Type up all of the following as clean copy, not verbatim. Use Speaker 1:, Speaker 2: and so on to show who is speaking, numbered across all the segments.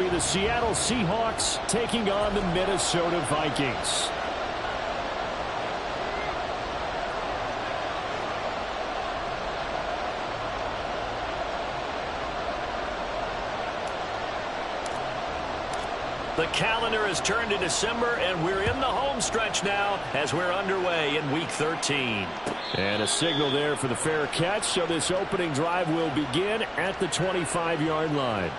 Speaker 1: be the Seattle Seahawks taking on the Minnesota Vikings.
Speaker 2: The calendar has turned to December, and we're in the home stretch now as we're underway in Week 13.
Speaker 1: And a signal there for the fair catch, so this opening drive will begin at the 25-yard line.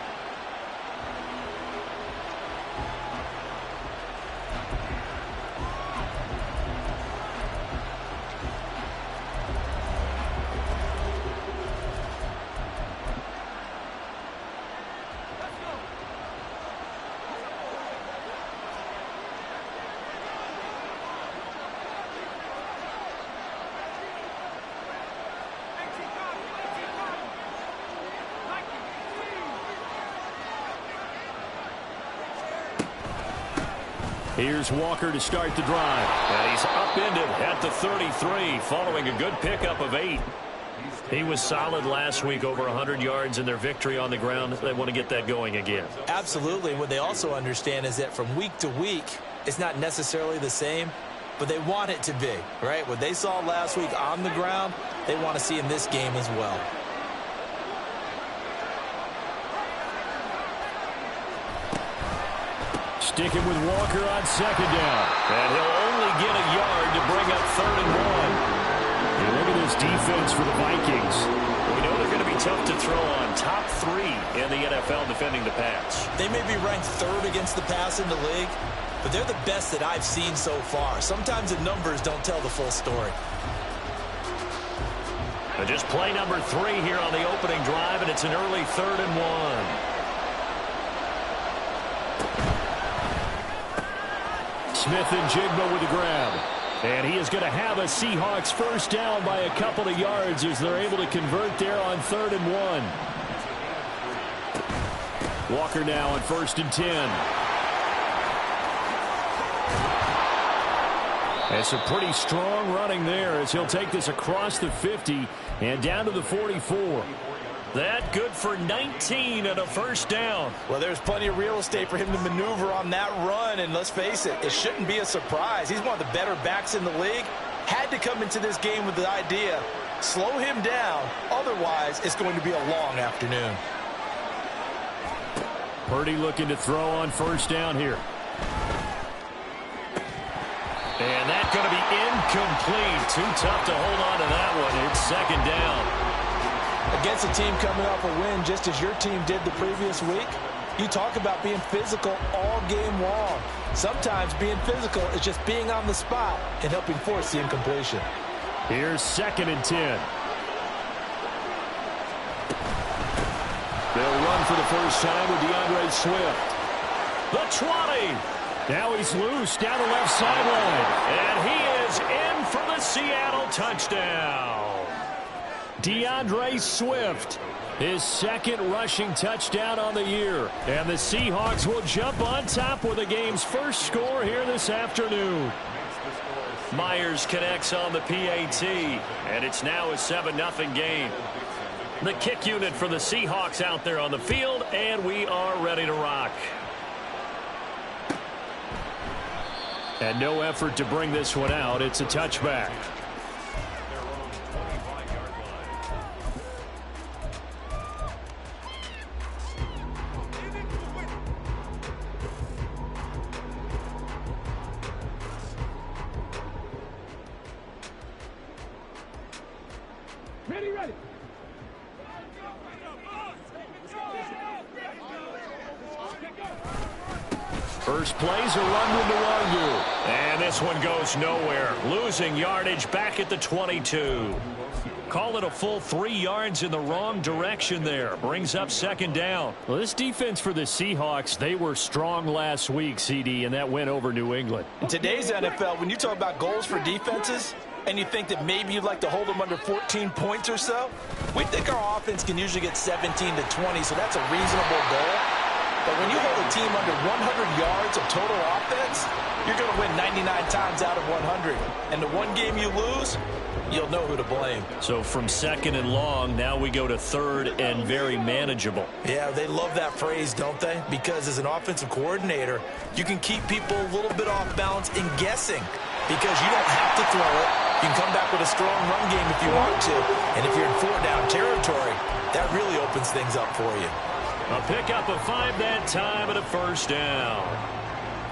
Speaker 1: Here's Walker to start the drive.
Speaker 2: And he's upended at the 33 following a good pickup of 8. He was solid last week, over 100 yards in their victory on the ground. They want to get that going again.
Speaker 3: Absolutely. What they also understand is that from week to week, it's not necessarily the same, but they want it to be, right? What they saw last week on the ground, they want to see in this game as well.
Speaker 1: Sticking with Walker on second down.
Speaker 2: And he'll only get a yard to bring up 3rd and 1.
Speaker 1: Hey, look at this defense for the Vikings.
Speaker 2: We know they're going to be tough to throw on. Top 3 in the NFL defending the pass.
Speaker 3: They may be ranked 3rd against the pass in the league, but they're the best that I've seen so far. Sometimes the numbers don't tell the full story.
Speaker 2: But just play number 3 here on the opening drive, and it's an early 3rd and 1.
Speaker 1: Smith and Jigba with the grab. And he is going to have a Seahawks first down by a couple of yards as they're able to convert there on 3rd and 1. Walker now on 1st and 10. That's a pretty strong running there as he'll take this across the 50 and down to the 44.
Speaker 2: That good for 19 and a first down.
Speaker 3: Well, there's plenty of real estate for him to maneuver on that run, and let's face it, it shouldn't be a surprise. He's one of the better backs in the league. Had to come into this game with the idea, slow him down, otherwise it's going to be a long afternoon.
Speaker 1: Purdy looking to throw on first down here.
Speaker 2: And that's going to be incomplete. Too tough to hold on to that one. It's 2nd down.
Speaker 3: Against a team coming off a win just as your team did the previous week, you talk about being physical all game long. Sometimes being physical is just being on the spot and helping force the incompletion.
Speaker 1: Here's 2nd and 10. They'll run for the first time with DeAndre Swift.
Speaker 2: The 20.
Speaker 1: Now he's loose down the left sideline.
Speaker 2: And he is in for the Seattle touchdown.
Speaker 1: DeAndre Swift, his 2nd rushing touchdown on the year. And the Seahawks will jump on top with the game's first score here this afternoon.
Speaker 2: Myers connects on the PAT, and it's now a 7-0 game. The kick unit for the Seahawks out there on the field, and we are ready to rock.
Speaker 1: And no effort to bring this one out. It's a touchback.
Speaker 4: Ready.
Speaker 1: First plays a run with Nwangu.
Speaker 2: And this one goes nowhere. Losing yardage back at the 22. Call it a full 3 yards in the wrong direction there. Brings up 2nd down.
Speaker 1: Well, this defense for the Seahawks, they were strong last week, CD, and that win over New England.
Speaker 3: In today's NFL, when you talk about goals for defenses, and you think that maybe you'd like to hold them under 14 points or so, we think our offense can usually get 17 to 20, so that's a reasonable goal. But when you hold a team under 100 yards of total offense, you're going to win 99 times out of 100. And the one game you lose, you'll know who to blame.
Speaker 2: So from 2nd and long, now we go to 3rd and very manageable.
Speaker 3: Yeah, they love that phrase, don't they? Because as an offensive coordinator, you can keep people a little bit off balance in guessing because you don't have to throw it. You can come back with a strong run game if you want to. And if you're in 4-down territory, that really opens things up for you.
Speaker 2: A pickup of 5 that time and a 1st down.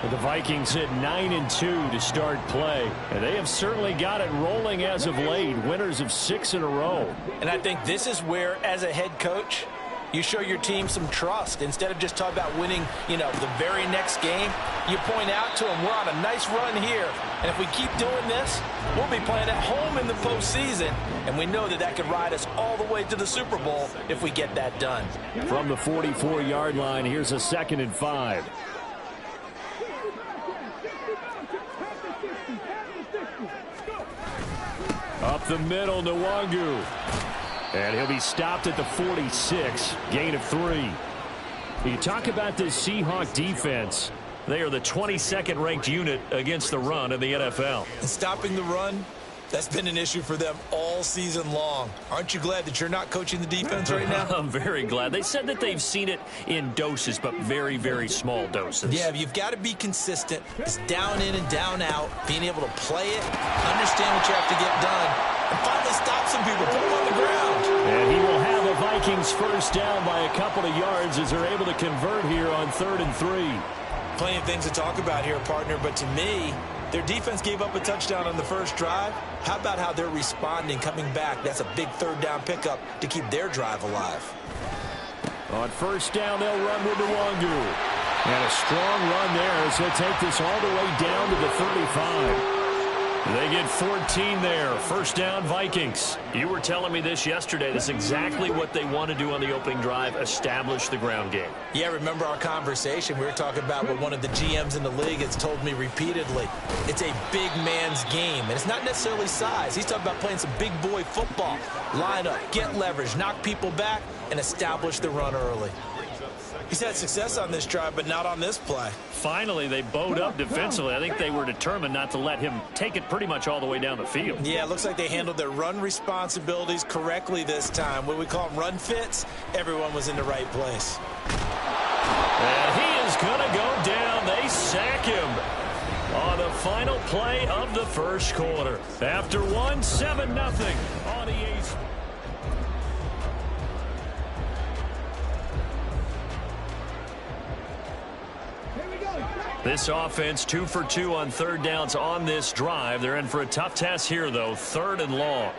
Speaker 1: The Vikings hit 9-2 to start play, and they have certainly got it rolling as of late, winners of 6 in a row.
Speaker 3: And I think this is where, as a head coach, you show your team some trust. Instead of just talking about winning, the very next game, you point out to them, we're on a nice run here, and if we keep doing this, we'll be playing at home in the postseason, and we know that that could ride us all the way to the Super Bowl if we get that done.
Speaker 1: From the 44-yard line, here's a 2nd and 5. Up the middle, Nwangu. And he'll be stopped at the 46. Gain of 3. You talk about this Seahawk defense.
Speaker 2: They are the 22nd ranked unit against the run in the NFL.
Speaker 3: And stopping the run, that's been an issue for them all season long. Aren't you glad that you're not coaching the defense right now?
Speaker 2: I'm very glad. They said that they've seen it in doses, but very, very small doses.
Speaker 3: Yeah, you've got to be consistent. It's down in and down out, being able to play it, understand what you have to get done, and finally stop some people, put them on the ground.
Speaker 1: And he will have the Vikings 1st down by a couple of yards as they're able to convert here on 3rd and 3.
Speaker 3: Plenty of things to talk about here, partner, but to me, their defense gave up a touchdown on the first drive. How about how they're responding, coming back? That's a big 3rd down pickup to keep their drive alive.
Speaker 1: On 1st down, they'll run with Nwangu. And a strong run there as he'll take this all the way down to the 35.
Speaker 2: They get 14 there. 1st down, Vikings. You were telling me this yesterday. That's exactly what they want to do on the opening drive, establish the ground game.
Speaker 3: Yeah, remember our conversation. We were talking about what one of the GMs in the league has told me repeatedly. It's a big man's game, and it's not necessarily size. He's talking about playing some big boy football. Line up, get leverage, knock people back, and establish the run early. He's had success on this drive, but not on this play.
Speaker 2: Finally, they bowed up defensively. I think they were determined not to let him take it pretty much all the way down the field.
Speaker 3: Yeah, it looks like they handled their run responsibilities correctly this time. What we call them run fits, everyone was in the right place.
Speaker 2: And he is going to go down. They sack him on the final play of the 1st quarter. After 7-0 on the A's. This offense 2 for 2 on 3rd downs on this drive. They're in for a tough task here, though. 3rd and long.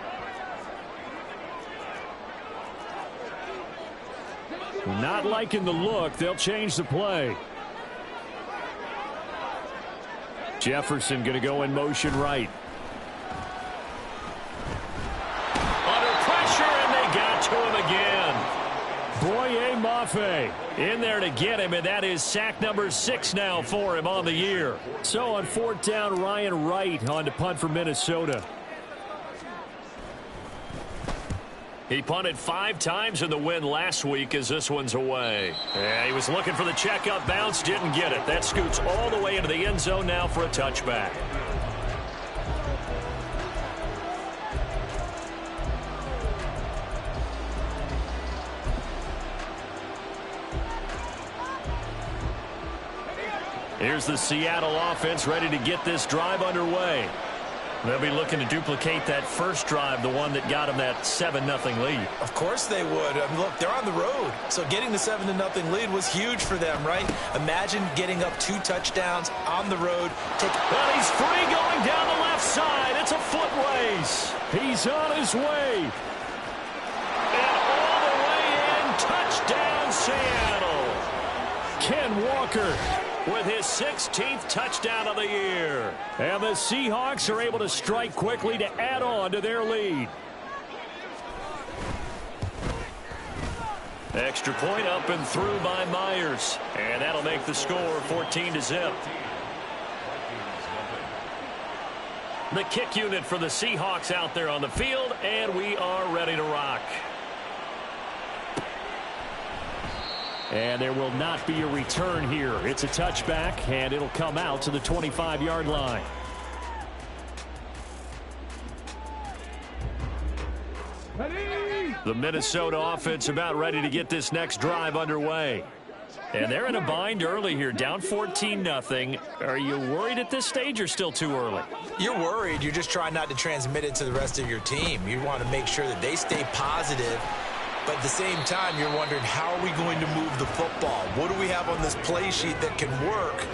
Speaker 1: Not liking the look. They'll change the play. Jefferson going to go in motion right.
Speaker 2: Under pressure, and they got to him again.
Speaker 1: Boye Mafe
Speaker 2: In there to get him, and that is sack number 6 now for him on the year.
Speaker 1: So on 4th down, Ryan Wright on to punt for Minnesota.
Speaker 2: He punted 5 times in the win last week as this one's away. Yeah, he was looking for the checkup bounce, didn't get it. That scoots all the way into the end zone now for a touchback. Here's the Seattle offense ready to get this drive underway. They'll be looking to duplicate that first drive, the one that got them that 7-0 lead.
Speaker 3: Of course they would. Look, they're on the road, so getting the 7-0 lead was huge for them, right? Imagine getting up 2 touchdowns on the road.
Speaker 2: Well, he's free going down the left side. It's a foot race.
Speaker 1: He's on his way.
Speaker 2: And all the way in, touchdown Seattle.
Speaker 1: Ken Walker
Speaker 2: with his 16th touchdown of the year.
Speaker 1: And the Seahawks are able to strike quickly to add on to their lead.
Speaker 2: Extra point up and through by Myers. And that'll make the score 14-0. The kick unit for the Seahawks out there on the field, and we are ready to rock.
Speaker 1: And there will not be a return here. It's a touchback, and it'll come out to the 25-yard line.
Speaker 2: The Minnesota offense about ready to get this next drive underway. And they're in a bind early here, down 14-0. Are you worried at this stage or still too early?
Speaker 3: You're worried. You're just trying not to transmit it to the rest of your team. You want to make sure that they stay positive. But at the same time, you're wondering, how are we going to move the football? What do we have on this play sheet that can work?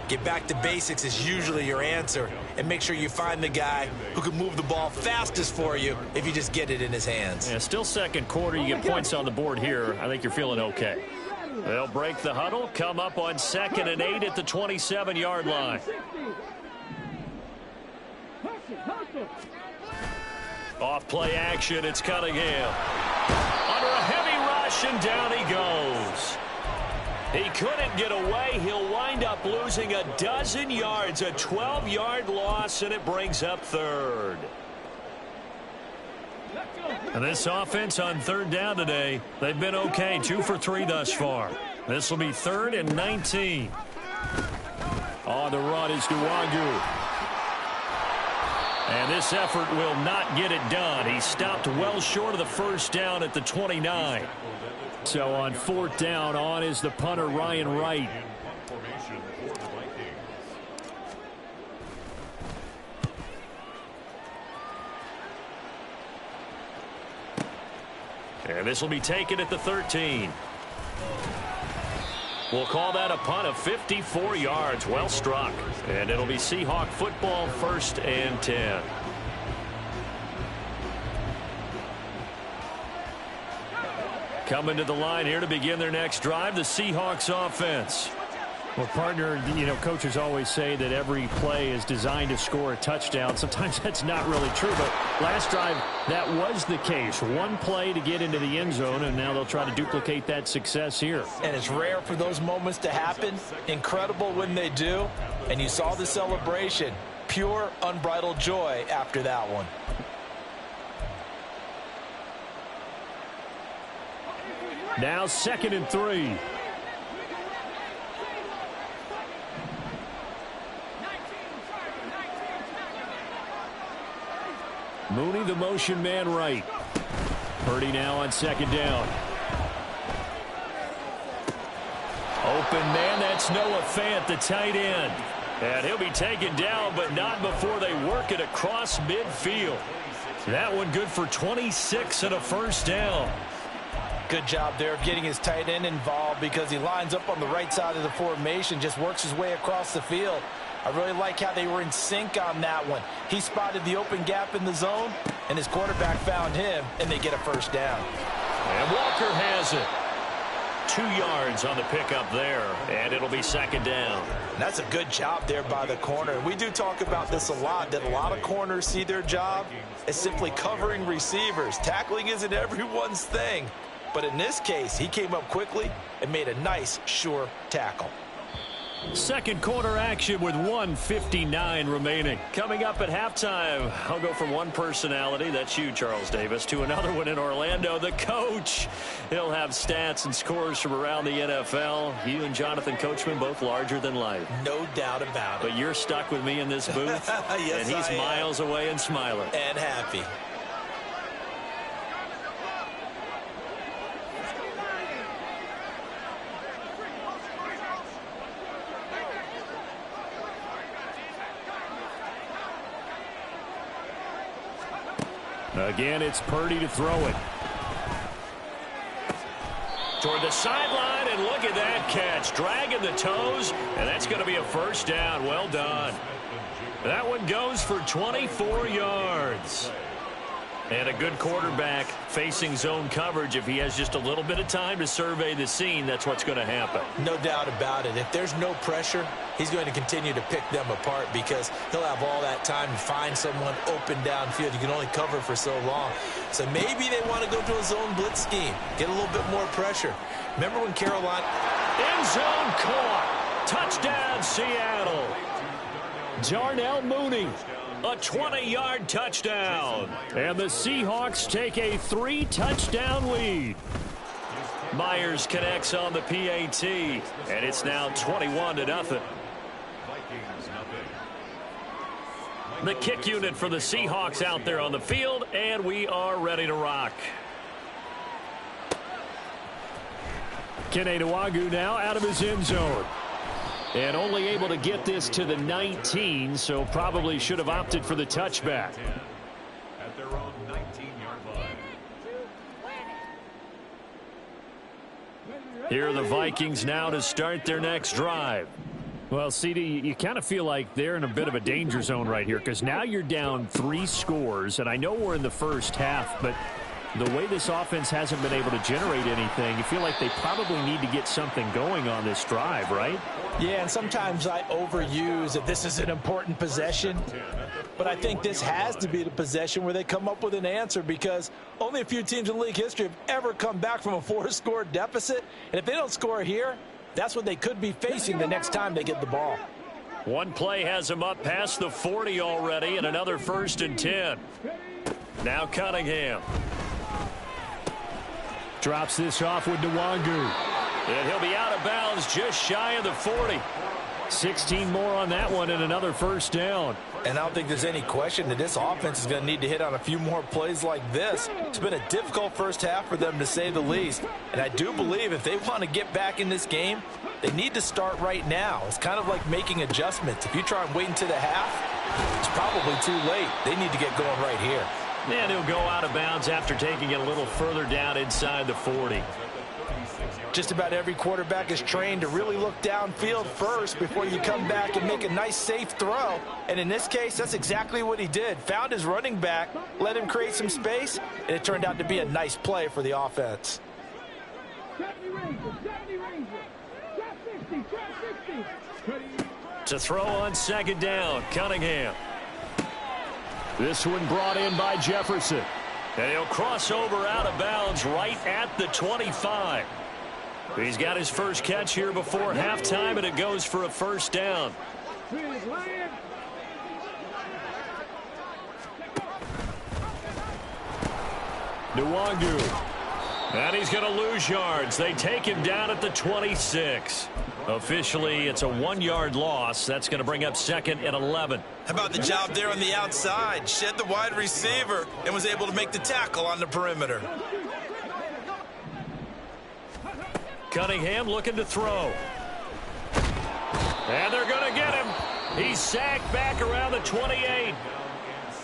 Speaker 3: Get back to basics is usually your answer. And make sure you find the guy who can move the ball fastest for you if you just get it in his hands.
Speaker 2: Yeah, still second quarter. You get points on the board here. I think you're feeling okay. They'll break the huddle, come up on 2nd and 8 at the 27-yard line. Off play action, it's Cunningham. Under a heavy rush, and down he goes. He couldn't get away. He'll wind up losing a dozen yards, a 12-yard loss, and it brings up 3rd. And this offense on 3rd down today, they've been okay, 2 for 3 thus far. This will be 3rd and 19. On the run is Nwangu. And this effort will not get it done. He stopped well short of the first down at the 29. So on 4th down, on is the punter, Ryan Wright. And this will be taken at the 13. We'll call that a punt of 54 yards. Well struck. And it'll be Seahawk football, 1st and 10. Coming to the line here to begin their next drive, the Seahawks offense.
Speaker 1: Well, partner, coaches always say that every play is designed to score a touchdown. Sometimes that's not really true, but last drive, that was the case. One play to get into the end zone, and now they'll try to duplicate that success here.
Speaker 3: And it's rare for those moments to happen. Incredible when they do. And you saw the celebration. Pure, unbridled joy after that one.
Speaker 1: Now 2nd and 3. Mooney, the motion man right. Purdy now on 2nd down. Open man, that's Noah Fant, the tight end. And he'll be taken down, but not before they work it across midfield. That one good for 26 and a first down.
Speaker 3: Good job there of getting his tight end involved because he lines up on the right side of the formation, just works his way across the field. I really like how they were in sync on that one. He spotted the open gap in the zone, and his quarterback found him, and they get a first down.
Speaker 2: And Walker has it. 2 yards on the pickup there, and it'll be 2nd down.
Speaker 3: And that's a good job there by the corner. We do talk about this a lot, that a lot of corners see their job as simply covering receivers. Tackling isn't everyone's thing. But in this case, he came up quickly and made a nice, sure tackle.
Speaker 2: Second quarter action with 1:59 remaining. Coming up at halftime, I'll go from one personality, that's you, Charles Davis, to another one in Orlando, the coach. He'll have stats and scores from around the NFL. You and Jonathan Coachman both larger than life.
Speaker 3: No doubt about it.
Speaker 2: But you're stuck with me in this booth,
Speaker 3: yes,
Speaker 2: and he's miles away and smiling.
Speaker 3: And happy.
Speaker 1: Again, it's Purdy to throw it.
Speaker 2: Toward the sideline, and look at that catch. Dragging the toes, and that's going to be a first down. Well done. That one goes for 24 yards. And a good quarterback facing zone coverage. If he has just a little bit of time to survey the scene, that's what's going to happen.
Speaker 3: No doubt about it. If there's no pressure, he's going to continue to pick them apart because he'll have all that time to find someone open downfield. You can only cover for so long. So maybe they want to go to a zone blitz scheme, get a little bit more pressure. Remember when Carolina...
Speaker 2: End zone caught. Touchdown, Seattle.
Speaker 1: Darnell Mooney.
Speaker 2: A 20-yard touchdown.
Speaker 1: And the Seahawks take a 3-touchdown lead.
Speaker 2: Myers connects on the PAT, and it's now 21-0. The kick unit for the Seahawks out there on the field, and we are ready to rock.
Speaker 1: Keneduagu now out of his end zone. And only able to get this to the 19, so probably should have opted for the touchback.
Speaker 2: At their own 19-yard line.
Speaker 1: Here are the Vikings now to start their next drive. Well, CD, you kind of feel like they're in a bit of a danger zone right here because now you're down 3 scores, and I know we're in the first half, but the way this offense hasn't been able to generate anything, you feel like they probably need to get something going on this drive, right?
Speaker 3: Yeah, and sometimes I overuse that this is an important possession, but I think this has to be the possession where they come up with an answer because only a few teams in league history have ever come back from a 4-score deficit, and if they don't score here, that's what they could be facing the next time they get the ball.
Speaker 2: One play has him up past the 40 already, and another 1st and 10. Now Cunningham.
Speaker 1: Drops this off with Nwangu.
Speaker 2: And he'll be out of bounds just shy of the 40.
Speaker 1: 16 more on that one and another 1st down.
Speaker 3: And I don't think there's any question that this offense is going to need to hit on a few more plays like this. It's been a difficult first half for them, to say the least. And I do believe if they want to get back in this game, they need to start right now. It's kind of like making adjustments. If you try and wait until the half, it's probably too late. They need to get going right here.
Speaker 2: And he'll go out of bounds after taking it a little further down inside the 40.
Speaker 3: Just about every quarterback is trained to really look downfield first before you come back and make a nice, safe throw. And in this case, that's exactly what he did. Found his running back, let him create some space, and it turned out to be a nice play for the offense.
Speaker 2: To throw on 2nd down, Cunningham.
Speaker 1: This one brought in by Jefferson.
Speaker 2: And he'll cross over out of bounds right at the 25. He's got his first catch here before halftime, and it goes for a 1st down.
Speaker 1: Nwangu.
Speaker 2: And he's going to lose yards. They take him down at the 26. Officially, it's a 1-yard loss. That's going to bring up 2nd and 11.
Speaker 3: How about the job there on the outside? Shed the wide receiver and was able to make the tackle on the perimeter.
Speaker 2: Cunningham looking to throw. And they're going to get him. He's sacked back around the 28.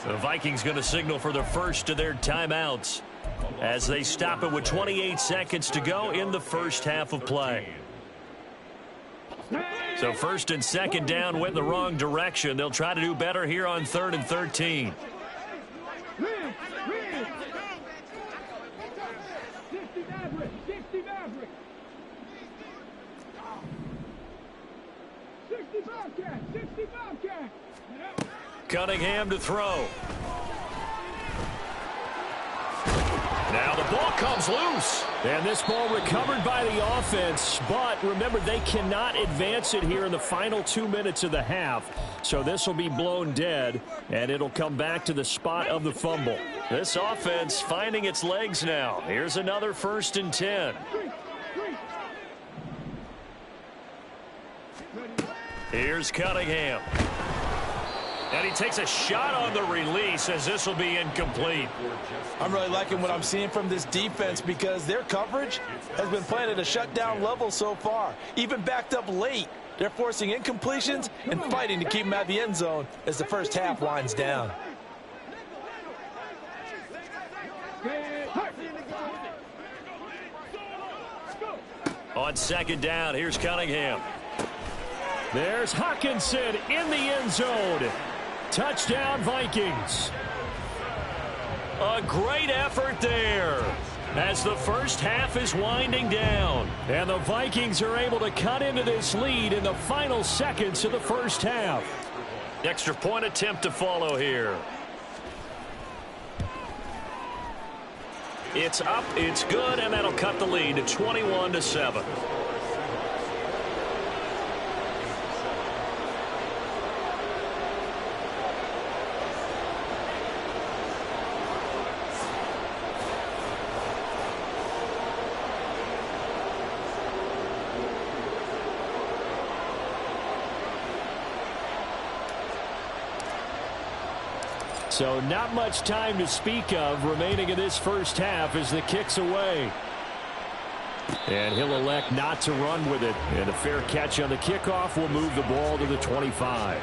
Speaker 2: The Vikings going to signal for the first of their timeouts as they stop it with 28 seconds to go in the first half of play. So 1st and 2nd down went in the wrong direction. They'll try to do better here on 3rd and 13. Cunningham to throw. Now the ball comes loose.
Speaker 1: And this ball recovered by the offense. But remember, they cannot advance it here in the final 2 minutes of the half. So this will be blown dead, and it'll come back to the spot of the fumble.
Speaker 2: This offense finding its legs now. Here's another 1st and 10. Here's Cunningham. And he takes a shot on the release as this will be incomplete.
Speaker 3: I'm really liking what I'm seeing from this defense because their coverage has been playing at a shutdown level so far. Even backed up late, they're forcing incompletions and fighting to keep them out of the end zone as the first half winds down.
Speaker 2: On 2nd down, here's Cunningham.
Speaker 1: There's Hawkinson in the end zone. Touchdown, Vikings.
Speaker 2: A great effort there as the first half is winding down.
Speaker 1: And the Vikings are able to cut into this lead in the final seconds of the first half.
Speaker 2: Extra point attempt to follow here. It's up, it's good, and that'll cut the lead to 21-7.
Speaker 1: So not much time to speak of remaining in this first half as the kick's away. And he'll elect not to run with it. And a fair catch on the kickoff will move the ball to the 25.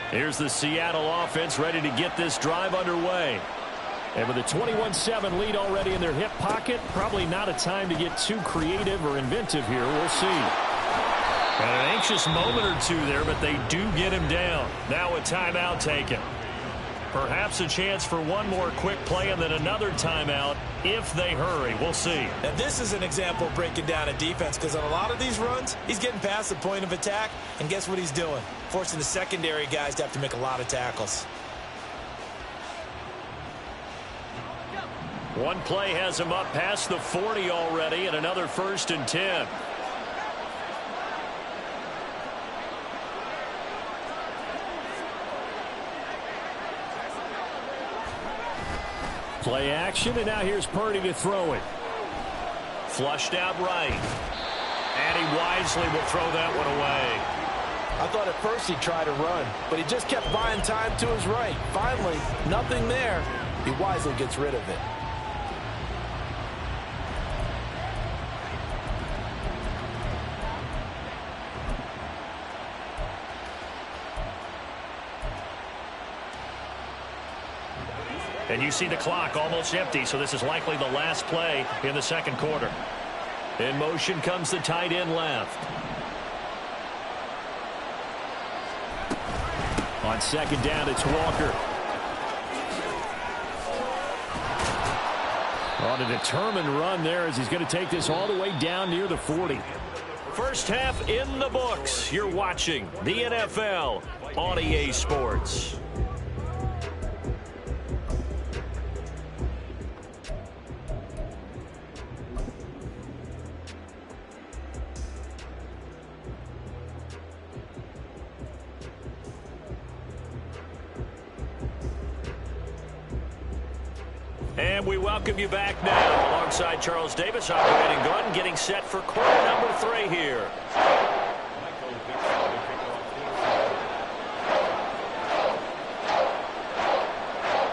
Speaker 1: Here's the Seattle offense ready to get this drive underway. And with a 21-7 lead already in their hip pocket, probably not a time to get too creative or inventive here. We'll see. And an anxious moment or two there, but they do get him down. Now a timeout taken. Perhaps a chance for one more quick play and then another timeout if they hurry. We'll see.
Speaker 3: Now this is an example of breaking down a defense, because on a lot of these runs, he's getting past the point of attack, and guess what he's doing? Forcing the secondary guys to have to make a lot of tackles.
Speaker 2: One play has him up past the 40 already, and another 1st and 10.
Speaker 1: Play action, and now here's Purdy to throw it.
Speaker 2: Flushed out right. And he wisely will throw that one away.
Speaker 3: I thought at first he'd try to run, but he just kept buying time to his right. Finally, nothing there. He wisely gets rid of it.
Speaker 2: And you see the clock almost empty, so this is likely the last play in the second quarter. In motion comes the tight end left.
Speaker 1: On second down, it's Walker. On a determined run there as he's going to take this all the way down near the 40.
Speaker 2: First half in the books. You're watching the NFL on EA Sports. And we welcome you back now. Alongside Charles Davis, operating Glenn, getting set for quarter number 3 here.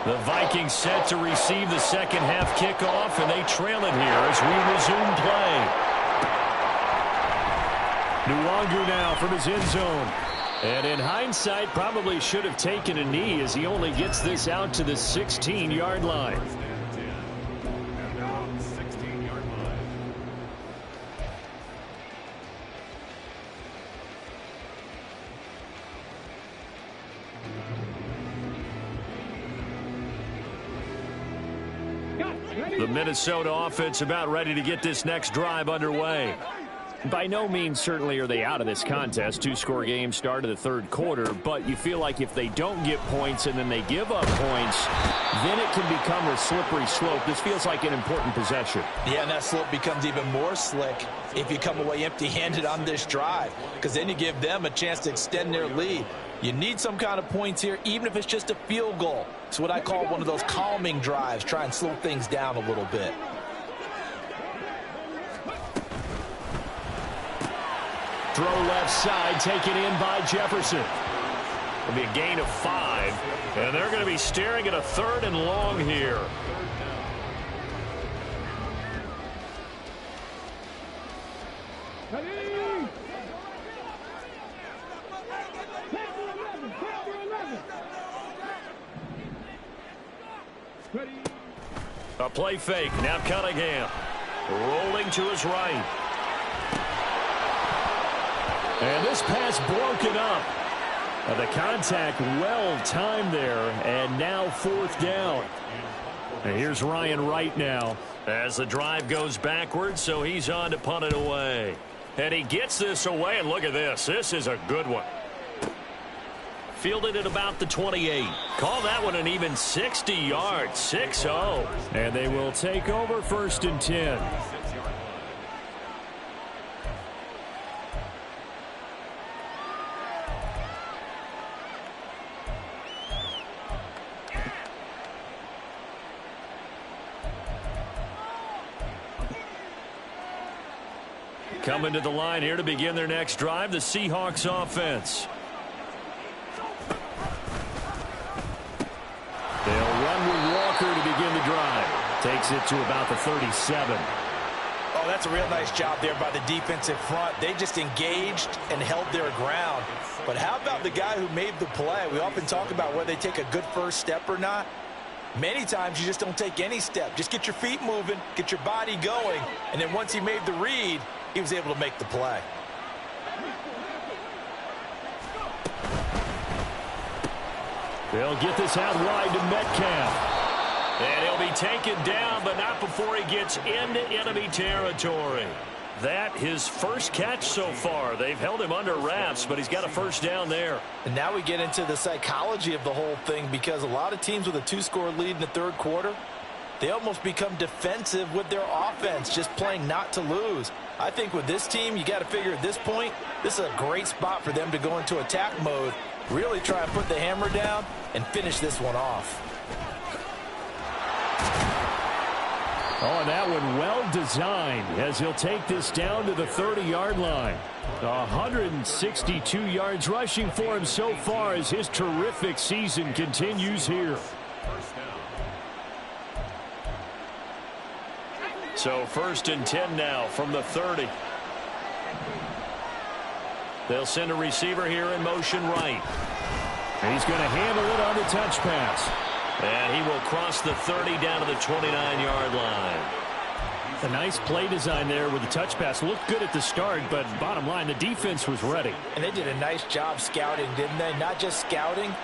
Speaker 1: The Vikings set to receive the second half kickoff, and they trail it here as we resume play. Nwangu now from his end zone. And in hindsight, probably should have taken a knee as he only gets this out to the 16-yard line. The Minnesota offense about ready to get this next drive underway. By no means certainly are they out of this contest. 2-score game start of the third quarter, but you feel like if they don't get points and then they give up points, then it can become a slippery slope. This feels like an important possession.
Speaker 3: Yeah, and that slope becomes even more slick if you come away empty-handed on this drive, because then you give them a chance to extend their lead. You need some kind of points here, even if it's just a field goal. It's what I call one of those calming drives. Try and slow things down a little bit.
Speaker 1: Throw left side, taken in by Jefferson.
Speaker 2: It'll be a gain of 5, and they're going to be staring at a 3rd and long here. A play fake. Now Cunningham rolling to his right.
Speaker 1: And this pass broken up. The contact well timed there, and now 4th down. And here's Ryan Wright now.
Speaker 2: As the drive goes backwards, so he's on to punt it away. And he gets this away, and look at this. This is a good one. Fielded at about the 28. Call that one an even 60 yards. 6-0.
Speaker 1: And they will take over 1st and 10.
Speaker 2: Coming to the line here to begin their next drive, the Seahawks offense. They'll run with Walker to begin the drive. Takes it to about the 37.
Speaker 3: Oh, that's a real nice job there by the defensive front. They just engaged and held their ground. But how about the guy who made the play? We often talk about whether they take a good first step or not. Many times you just don't take any step. Just get your feet moving, get your body going, and then once he made the read, he was able to make the play.
Speaker 1: They'll get this out wide to Metcalf.
Speaker 2: And he'll be taken down, but not before he gets into enemy territory. That his first catch so far. They've held him under wraps, but he's got a first down there.
Speaker 3: And now we get into the psychology of the whole thing, because a lot of teams with a 2-score lead in the third quarter, they almost become defensive with their offense, just playing not to lose. I think with this team, you got to figure at this point, this is a great spot for them to go into attack mode, really try and put the hammer down and finish this one off.
Speaker 1: Oh, and that one well designed as he'll take this down to the 30-yard line. 162 yards rushing for him so far as his terrific season continues here.
Speaker 2: So 1st and 10 now from the 30. They'll send a receiver here in motion right.
Speaker 1: And he's going to handle it on the touch pass.
Speaker 2: And he will cross the 30 down to the 29-yard line.
Speaker 1: A nice play design there with the touch pass. Looked good at the start, but bottom line, the defense was ready.
Speaker 3: And they did a nice job scouting, didn't they? Not just scouting,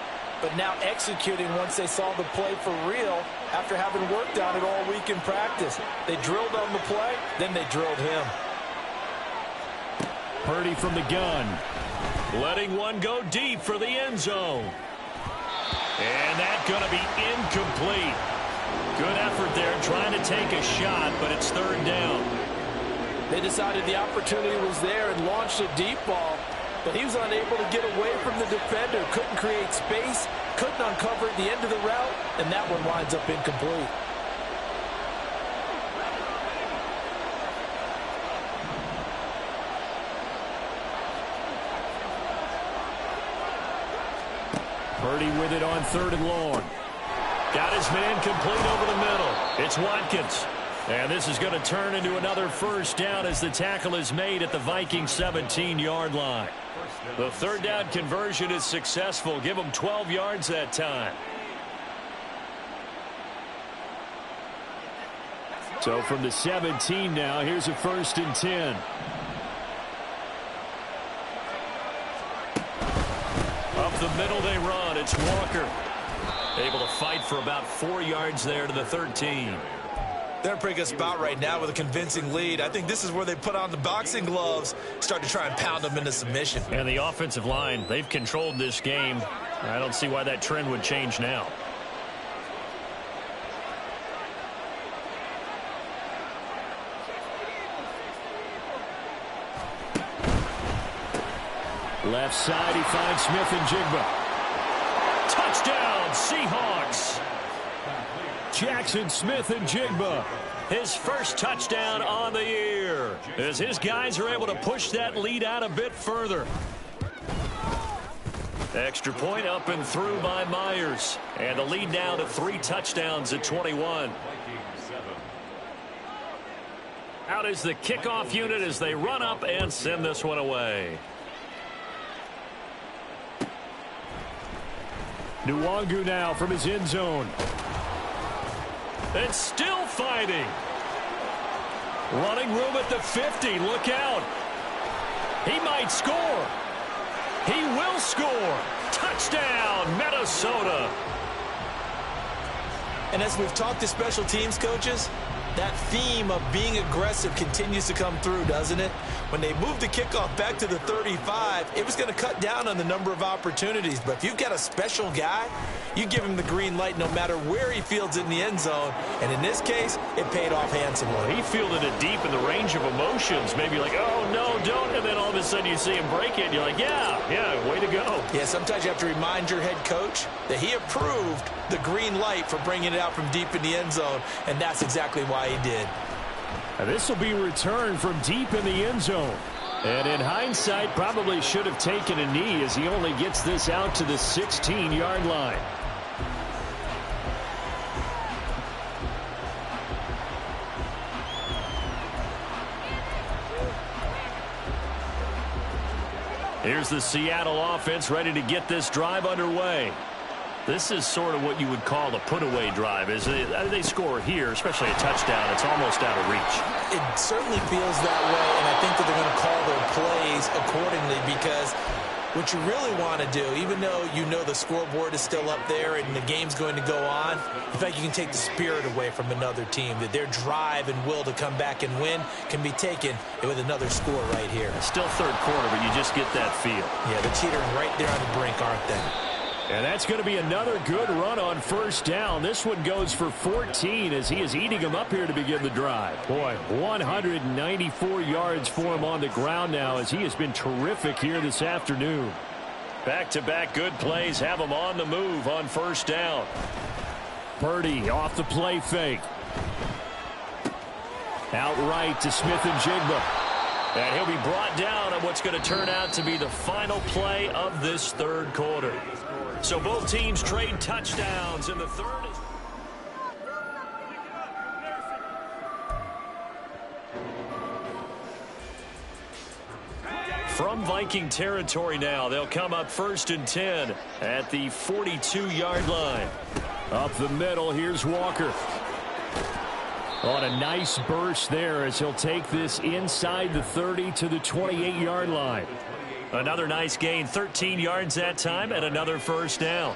Speaker 3: but now executing once they saw the play for real after having worked on it all week in practice. They drilled on the play, then they drilled him.
Speaker 1: Purdy from the gun.
Speaker 2: Letting one go deep for the end zone. And that's going to be incomplete. Good effort there trying to take a shot, but it's 3rd down.
Speaker 3: They decided the opportunity was there and launched a deep ball, but he was unable to get away from the defender. Couldn't create space, couldn't uncover at the end of the route, and that one winds up incomplete.
Speaker 1: Purdy with it on 3rd and long.
Speaker 2: Got his man complete over the middle. It's Watkins. And this is going to turn into another first down as the tackle is made at the Vikings 17-yard line. The 3rd down conversion is successful. Give them 12 yards that time.
Speaker 1: So from the 17 now, here's a 1st and 10.
Speaker 2: Up the middle they run. It's Walker. Able to fight for about 4 yards there to the 13.
Speaker 3: They're in a pretty good spot right now with a convincing lead. I think this is where they put on the boxing gloves, start to try and pound them into submission.
Speaker 2: And the offensive line, they've controlled this game. I don't see why that trend would change now.
Speaker 1: Left side, he finds Smith and Jigba.
Speaker 2: Touchdown, Seahawks.
Speaker 1: Jackson Smith and Jigba.
Speaker 2: His first touchdown on the year as his guys are able to push that lead out a bit further. Extra point up and through by Myers. And the lead now to 3 touchdowns at 21. Out is the kickoff unit as they run up and send this one away.
Speaker 1: Nwangu now from his end zone.
Speaker 2: And still fighting. Running room at the 50. Look out. He might score. He will score. Touchdown, Minnesota.
Speaker 3: And as we've talked to special teams coaches, that theme of being aggressive continues to come through, doesn't it? When they moved the kickoff back to the 35, it was going to cut down on the number of opportunities. But if you've got a special guy, you give him the green light no matter where he fields it in the end zone. And in this case, it paid off handsomely.
Speaker 2: He fielded it deep in the range of emotions. Maybe like, oh, no, don't. And then all of a sudden you see him break it. And you're like, yeah, way to go.
Speaker 3: Yeah, sometimes you have to remind your head coach that he approved the green light for bringing it out from deep in the end zone. And that's exactly why he did.
Speaker 1: And this will be returned from deep in the end zone. And in hindsight, probably should have taken a knee as he only gets this out to the 16-yard line. Here's the Seattle offense ready to get this drive underway. This is sort of what you would call a put-away drive. As they score here, especially a touchdown, it's almost out of reach.
Speaker 3: It certainly feels that way, and I think that they're going to call their plays accordingly because what you really want to do, even though you know the scoreboard is still up there and the game's going to go on, in fact, you can take the spirit away from another team, that their drive and will to come back and win can be taken with another score right here.
Speaker 1: Still third quarter, but you just get that feel.
Speaker 3: Yeah, they're teetering right there on the brink, aren't they?
Speaker 1: And that's going to be another good run on first down. This one goes for 14 as he is eating them up here to begin the drive. Boy, 194 yards for him on the ground now as he has been terrific here this afternoon. Back-to-back good plays have him on the move on first down. Purdy off the play fake. Outright to Smith-Njigba. And he'll be brought down on what's going to turn out to be the final play of this third quarter. So both teams trade touchdowns in the third. From Viking territory now, they'll come up 1st and 10 at the 42-yard line. Up the middle, here's Walker. On a nice burst there as he'll take this inside the 30 to the 28-yard line. Another nice gain, 13 yards that time, and another first down.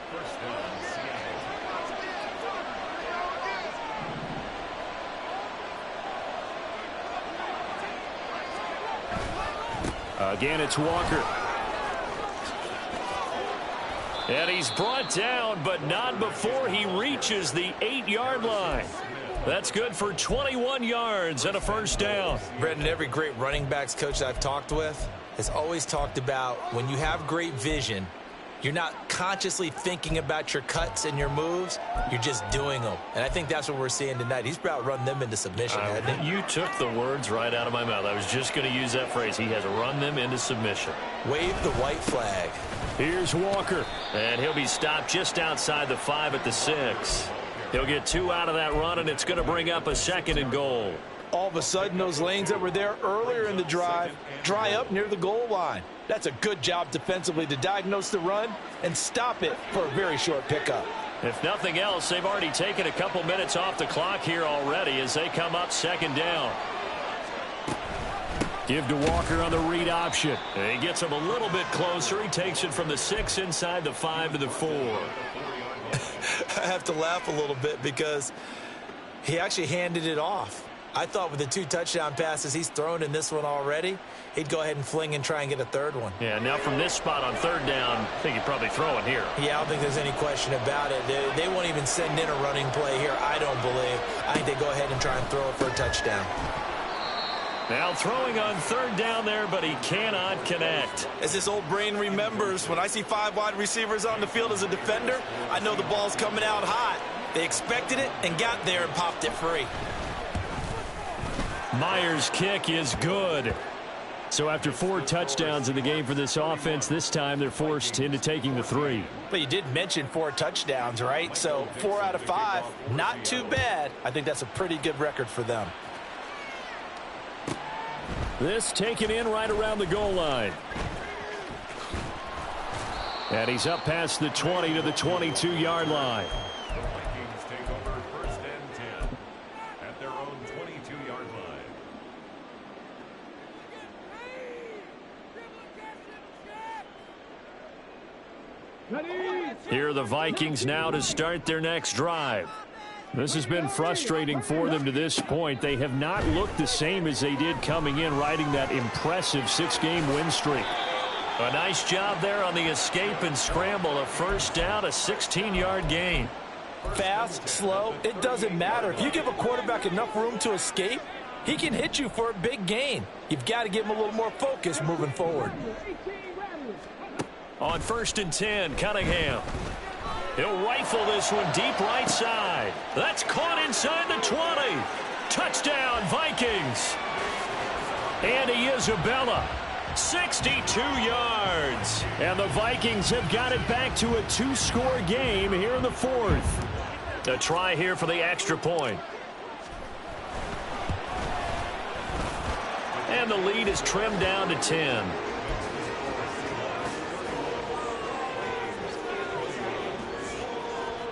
Speaker 1: Again, it's Walker. And he's brought down, but not before he reaches the 8-yard line. That's good for 21 yards and a first down.
Speaker 3: Brendan, every great running backs coach I've talked with has always talked about when you have great vision, you're not consciously thinking about your cuts and your moves. You're just doing them. And I think that's what we're seeing tonight. He's about run them into submission, hasn't he?
Speaker 1: You took the words right out of my mouth. I was just going to use that phrase. He has run them into submission.
Speaker 3: Wave the white flag.
Speaker 1: Here's Walker. And he'll be stopped just outside the 5 at the 6. He'll get 2 out of that run, and it's going to bring up a 2nd and goal.
Speaker 3: All of a sudden, those lanes that were there earlier in the drive dry up near the goal line. That's a good job defensively to diagnose the run and stop it for a very short pickup.
Speaker 1: If nothing else, they've already taken a couple minutes off the clock here already as they come up 2nd down. Give to Walker on the read option. And he gets him a little bit closer. He takes it from the 6 inside the 5 to the 4.
Speaker 3: I have to laugh a little bit because he actually handed it off. I thought with the 2 touchdown passes he's thrown in this one already, he'd go ahead and fling and try and get a 3rd one.
Speaker 1: Yeah, now from this spot on 3rd down, I think he'd probably throw it here.
Speaker 3: Yeah, I don't think there's any question about it. They won't even send in a running play here, I don't believe. I think they go ahead and try and throw it for a touchdown.
Speaker 1: Now throwing on 3rd down there, but he cannot connect.
Speaker 3: As this old brain remembers, when I see 5 wide receivers on the field as a defender, I know the ball's coming out hot. They expected it and got there and popped it free.
Speaker 1: Myers' kick is good. So after 4 touchdowns in the game for this offense, this time they're forced into taking the 3.
Speaker 3: But you did mention 4 touchdowns, right? So 4 out of 5, not too bad. I think that's a pretty good record for them.
Speaker 1: This taken in right around the goal line. And he's up past the 20 to the 22-yard line.
Speaker 4: The Vikings take over 1st and 10 at their own 22-yard line.
Speaker 1: Here are the Vikings now to start their next drive. This has been frustrating for them to this point. They have not looked the same as they did coming in, riding that impressive 6-game win streak. A nice job there on the escape and scramble. A first down, a 16-yard gain.
Speaker 3: Fast, slow, it doesn't matter. If you give a quarterback enough room to escape, he can hit you for a big gain. You've got to give him a little more focus moving forward.
Speaker 1: On 1st and 10, Cunningham. He'll rifle this one deep right side. That's caught inside the 20.
Speaker 2: Touchdown, Vikings. Andy Isabella, 62 yards.
Speaker 1: And the Vikings have got it back to a 2-score game here in the fourth.
Speaker 2: A try here for the extra point. And the lead is trimmed down to 10.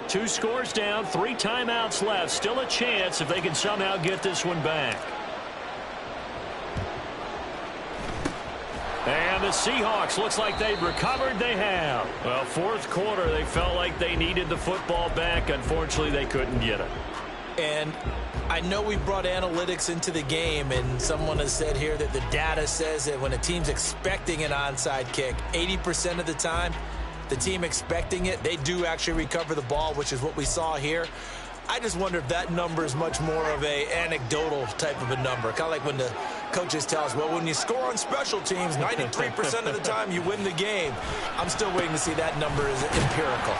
Speaker 2: Two scores down, 3 timeouts left. Still a chance if they can somehow get this one back. And the Seahawks, looks like they've recovered. They have. Well, fourth quarter, they felt like they needed the football back. Unfortunately, they couldn't get it.
Speaker 3: And I know we brought analytics into the game, and someone has said here that the data says that when a team's expecting an onside kick, 80% of the time, the team expecting it, they do actually recover the ball, which is what we saw here. I just wonder if that number is much more of a anecdotal type of a number. Kind of like when the coaches tell us, well, when you score on special teams, 93% of the time you win the game. I'm still waiting to see that number is empirical.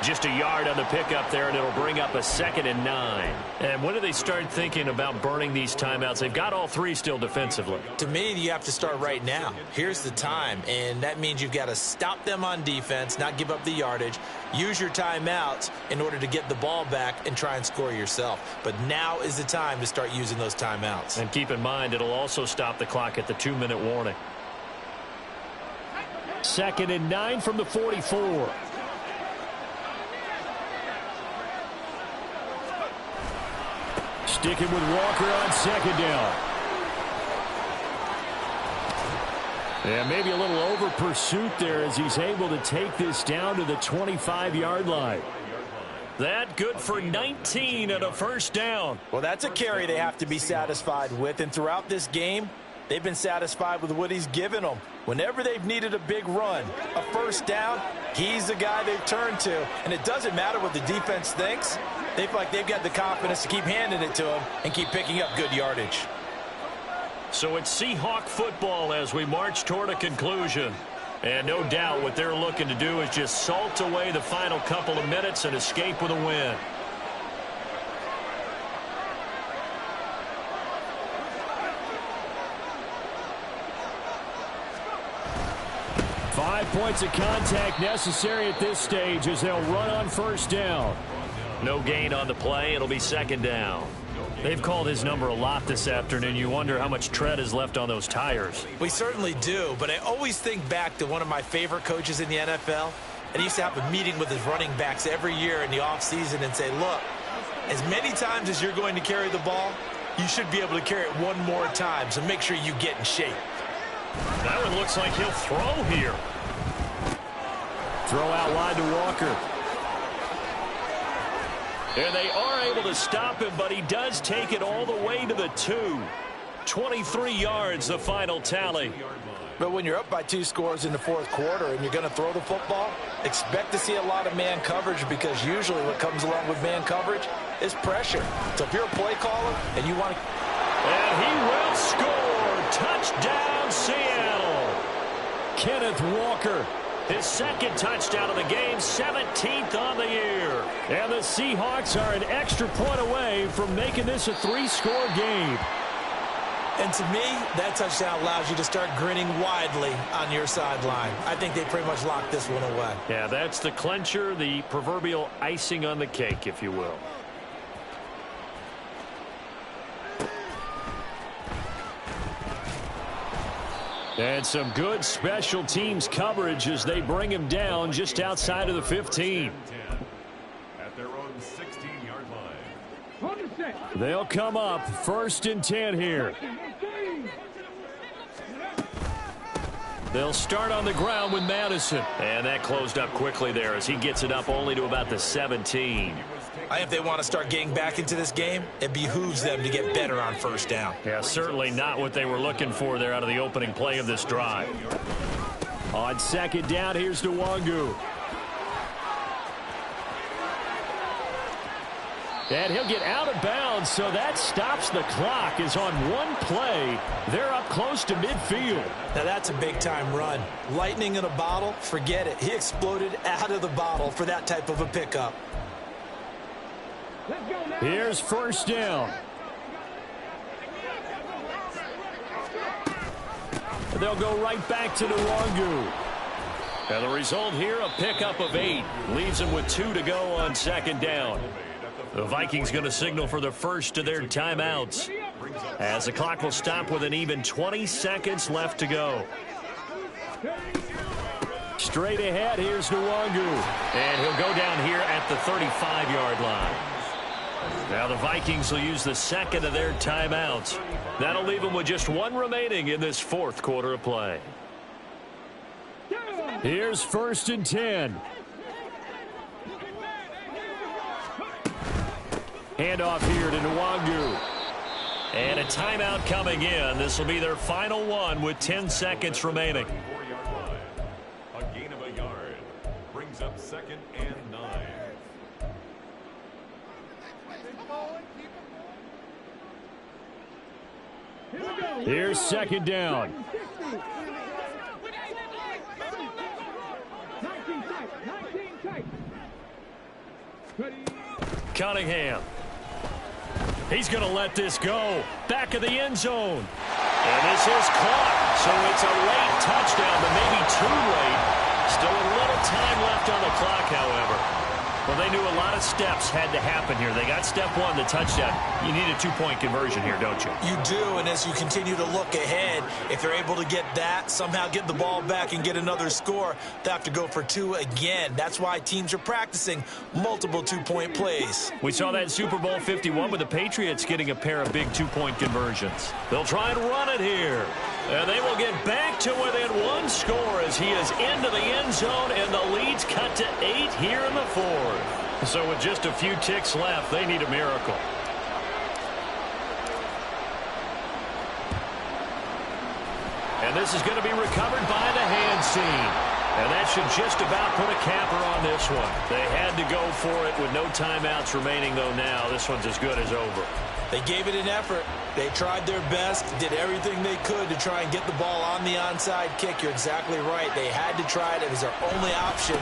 Speaker 2: Just a yard on the pickup there, and it'll bring up a 2nd and 9. And when do they start thinking about burning these timeouts? They've got all 3 still defensively.
Speaker 3: To me, you have to start right now. Here's the time, and that means you've got to stop them on defense, not give up the yardage, use your timeouts in order to get the ball back and try and score yourself. But now is the time to start using those timeouts.
Speaker 2: And keep in mind, it'll also stop the clock at the 2-minute warning.
Speaker 1: 2nd and 9 from the 44. Sticking with Walker on 2nd down. And maybe a little over pursuit there as he's able to take this down to the 25-yard line.
Speaker 2: That good for 19 and a first down.
Speaker 3: Well, that's a carry they have to be satisfied with. And throughout this game, they've been satisfied with what he's given them. Whenever they've needed a big run, a first down, he's the guy they've turned to. And it doesn't matter what the defense thinks. They feel like they've got the confidence to keep handing it to him and keep picking up good yardage.
Speaker 2: So it's Seahawk football as we march toward a conclusion. And no doubt what they're looking to do is just salt away the final couple of minutes and escape with a win.
Speaker 1: Five points of contact necessary at this stage as they'll run on first down.
Speaker 2: No gain on the play. It'll be 2nd down. They've called his number a lot this afternoon. You wonder how much tread is left on those tires.
Speaker 3: We certainly do, but I always think back to one of my favorite coaches in the NFL. And he used to have a meeting with his running backs every year in the offseason and say, look, as many times as you're going to carry the ball, you should be able to carry it one more time, so make sure you get in shape.
Speaker 2: That one looks like he'll throw here.
Speaker 1: Throw out wide to Walker.
Speaker 2: And they are able to stop him, but he does take it all the way to the 2. 23 yards, the final tally.
Speaker 3: But when you're up by 2 scores in the fourth quarter and you're going to throw the football, expect to see a lot of man coverage, because usually what comes along with man coverage is pressure. So if you're a play caller and you want to...
Speaker 2: And he will score. Touchdown, Seattle.
Speaker 1: Kenneth Walker.
Speaker 2: His 2nd touchdown of the game, 17th on the year.
Speaker 1: And the Seahawks are an extra point away from making this a 3-score game.
Speaker 3: And to me, that touchdown allows you to start grinning widely on your sideline. I think they pretty much locked this one away.
Speaker 2: Yeah, that's the clincher, the proverbial icing on the cake, if you will.
Speaker 1: And some good special teams coverage as they bring him down just outside of the 15.
Speaker 4: At their own 16-yard line.
Speaker 1: They'll come up 1st and 10 here. They'll start on the ground with Madison.
Speaker 2: And that closed up quickly there as he gets it up only to about the 17.
Speaker 3: If they want to start getting back into this game, it behooves them to get better on first down.
Speaker 2: Yeah, certainly not what they were looking for there out of the opening play of this drive.
Speaker 1: On 2nd down, here's Nwangu. And he'll get out of bounds, so that stops the clock. As on one play, they're up close to midfield.
Speaker 3: Now that's a big-time run. Lightning in a bottle, forget it. He exploded out of the bottle for that type of a pickup.
Speaker 1: Here's first down. They'll go right back to Nwangu.
Speaker 2: And the result here, a pickup of 8. Leaves them with 2 to go on second down. The Vikings going to signal for the first of their timeouts, as the clock will stop with an even 20 seconds left to go.
Speaker 1: Straight ahead, here's Nwangu.
Speaker 2: And he'll go down here at the 35-yard line. Now the Vikings will use the second of their timeouts. That'll leave them with just 1 remaining in this fourth quarter of play.
Speaker 1: Here's 1st and 10. Handoff here to Nwangu.
Speaker 2: And a timeout coming in. This will be their final one with 10 seconds remaining.
Speaker 4: 4-yard line. A gain of a yard. Brings up 2nd and 9.
Speaker 1: Here's 2nd down.
Speaker 2: Cunningham. He's going to let this go. Back of the end zone. And this is caught. So it's a late touchdown, but maybe too late. Still a little time left on the clock, however. Well, they knew a lot of steps had to happen here. They got step 1, the touchdown. You need a 2-point conversion here, don't you?
Speaker 3: You do, and as you continue to look ahead, if they're able to get that, somehow get the ball back and get another score, they have to go for 2 again. That's why teams are practicing multiple 2-point plays.
Speaker 2: We saw that in Super Bowl 51 with the Patriots getting a pair of big 2-point conversions. They'll try and run it here. And they will get back to within 1 score as he is into the end zone, and the lead's cut to 8 here in the 4th. So with just a few ticks left, they need a miracle. And this is going to be recovered by the hand scene. And that should just about put a capper on this one. They had to go for it with no timeouts remaining, though now this one's as good as over.
Speaker 3: They gave it an effort. They tried their best, did everything they could to try and get the ball on the onside kick. You're exactly right. They had to try it. It was their only option.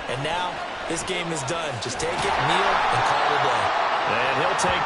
Speaker 3: And now this game is done. Just take it, kneel, and call it a day.
Speaker 2: And he'll take